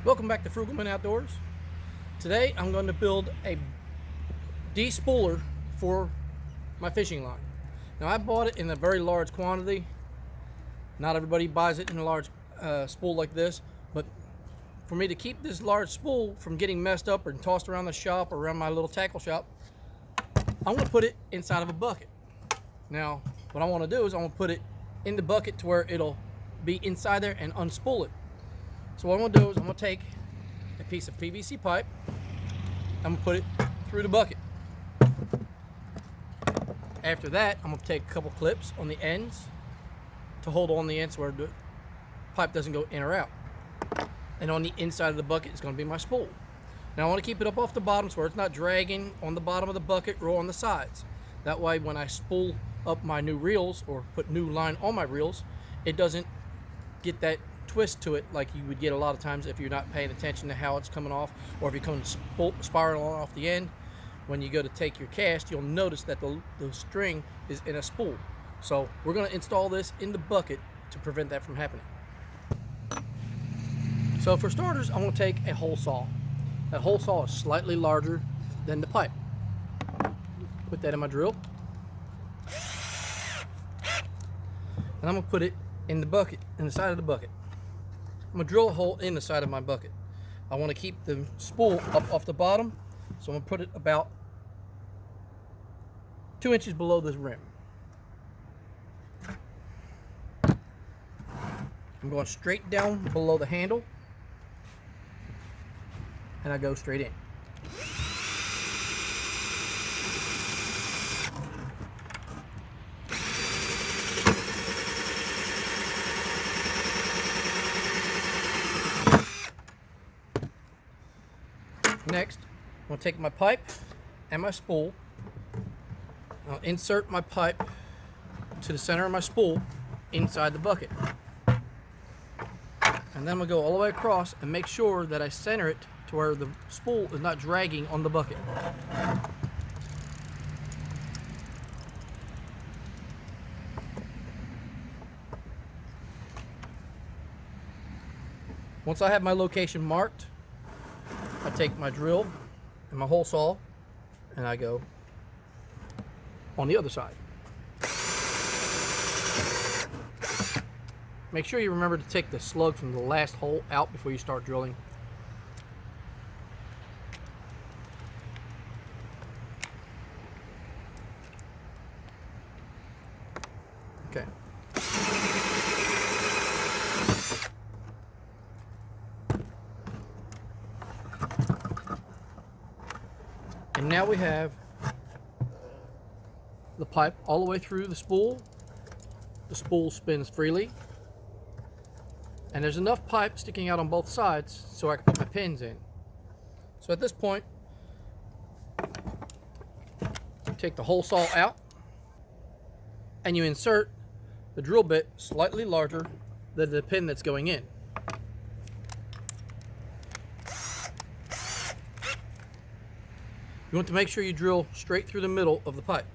Welcome back to Frugalman Outdoors. Today I'm going to build a de-spooler for my fishing line. Now I bought it in a very large quantity. Not everybody buys it in a large spool like this, but for me to keep this large spool from getting messed up and tossed around the shop or around my little tackle shop, I'm going to put it inside of a bucket. Now what I want to do is I'm going to put it in the bucket to where it'll be inside there and unspool it. So what I'm going to do is I'm going to take a piece of PVC pipe, I'm going to put it through the bucket. After that, I'm going to take a couple clips on the ends to hold on the ends where the pipe doesn't go in or out. And on the inside of the bucket is going to be my spool. Now I want to keep it up off the bottom so where it's not dragging on the bottom of the bucket or on the sides. That way when I spool up my new reels or put new line on my reels, it doesn't get that twist to it like you would get a lot of times if you're not paying attention to how it's coming off, or if you're coming spiraling off the end. When you go to take your cast, you'll notice that the string is in a spool. So we're going to install this in the bucket to prevent that from happening. So for starters, I'm going to take a hole saw. That hole saw is slightly larger than the pipe. Put that in my drill, and I'm going to put it in the bucket, in the side of the bucket. I'm going to drill a hole in the side of my bucket. I want to keep the spool up off the bottom, so I'm going to put it about 2 inches below this rim. I'm going straight down below the handle, and I go straight in. Next, I'm going to take my pipe and my spool. I'll insert my pipe to the center of my spool inside the bucket. And then I'm going to go all the way across and make sure that I center it to where the spool is not dragging on the bucket. Once I have my location marked, I take my drill and my hole saw and I go on the other side. Make sure you remember to take the slug from the last hole out before you start drilling. Okay. And now we have the pipe all the way through the spool. The spool spins freely. And there's enough pipe sticking out on both sides so I can put my pins in. So at this point, you take the hole saw out and you insert the drill bit slightly larger than the pin that's going in. You want to make sure you drill straight through the middle of the pipe.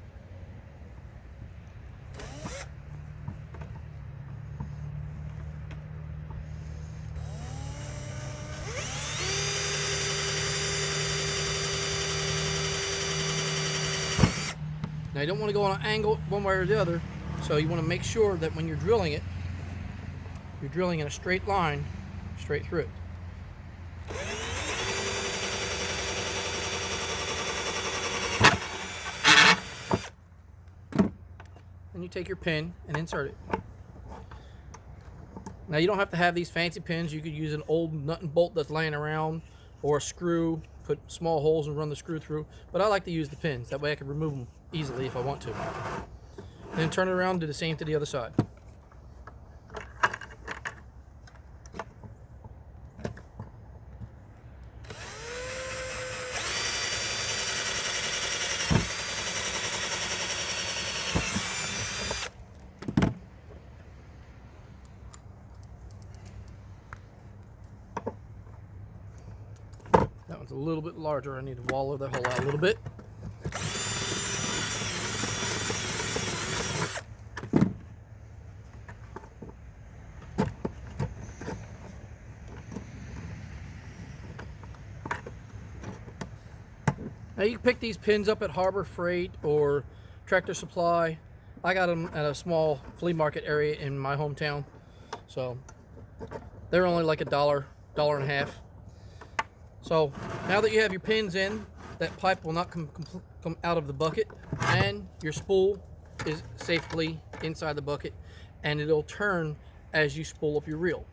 Now you don't want to go on an angle one way or the other, so you want to make sure that when you're drilling it, you're drilling in a straight line straight through it. And you take your pin and insert it. Now you don't have to have these fancy pins. You could use an old nut and bolt that's laying around, or a screw, put small holes and run the screw through, but I like to use the pins. That way I can remove them easily if I want to. Then turn it around and do the same to the other side. That one's a little bit larger. I need to wallow that hole out a little bit. Now you can pick these pins up at Harbor Freight or Tractor Supply. I got them at a small flea market area in my hometown. So they're only like $1, $1.50. So now that you have your pins in, that pipe will not come out of the bucket, and your spool is safely inside the bucket, and it'll turn as you spool up your reel.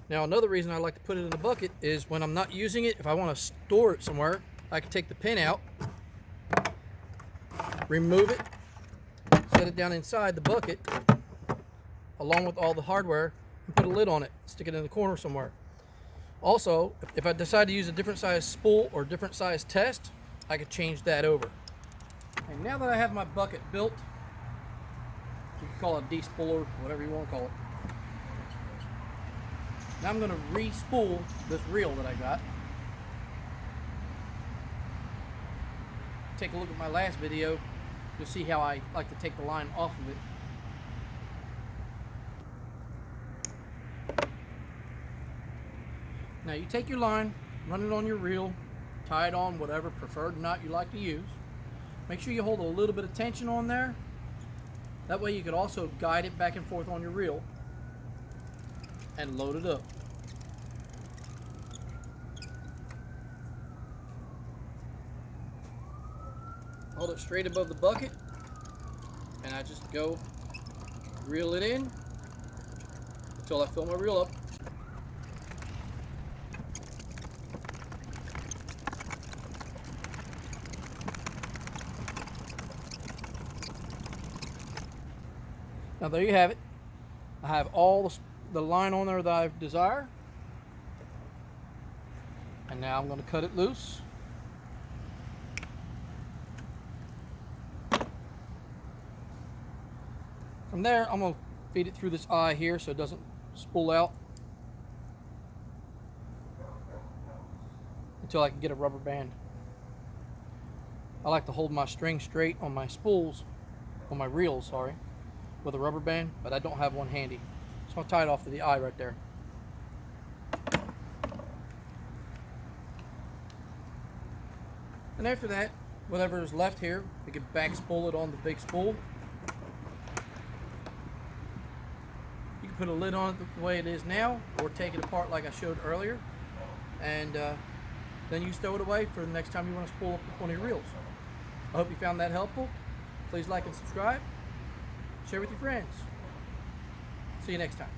Now another reason I like to put it in the bucket is when I'm not using it, if I want to store it somewhere, I can take the pin out, remove it, set it down inside the bucket along with all the hardware, and put a lid on it, stick it in the corner somewhere. Also, if I decide to use a different size spool or different size test, I could change that over. And now that I have my bucket built, you can call it a de-spooler, whatever you want to call it. Now I'm going to re-spool this reel that I got. Take a look at my last video, you'll see how I like to take the line off of it. Now you take your line, run it on your reel, tie it on whatever preferred knot you like to use. Make sure you hold a little bit of tension on there. That way you could also guide it back and forth on your reel and load it up. Hold it straight above the bucket, and I just go reel it in until I fill my reel up. Now there you have it. I have all the line on there that I desire. And now I'm going to cut it loose. From there, I'm going to feed it through this eye here so it doesn't spool out until I can get a rubber band. I like to hold my string straight on my spools, on my reels, sorry, with a rubber band, but I don't have one handy. So I'll tie it off to the eye right there. And after that, whatever is left here, we can back spool it on the big spool. You can put a lid on it the way it is now, or take it apart like I showed earlier, and then you stow it away for the next time you want to spool up one of your reels. I hope you found that helpful. Please like and subscribe. Share with your friends. See you next time.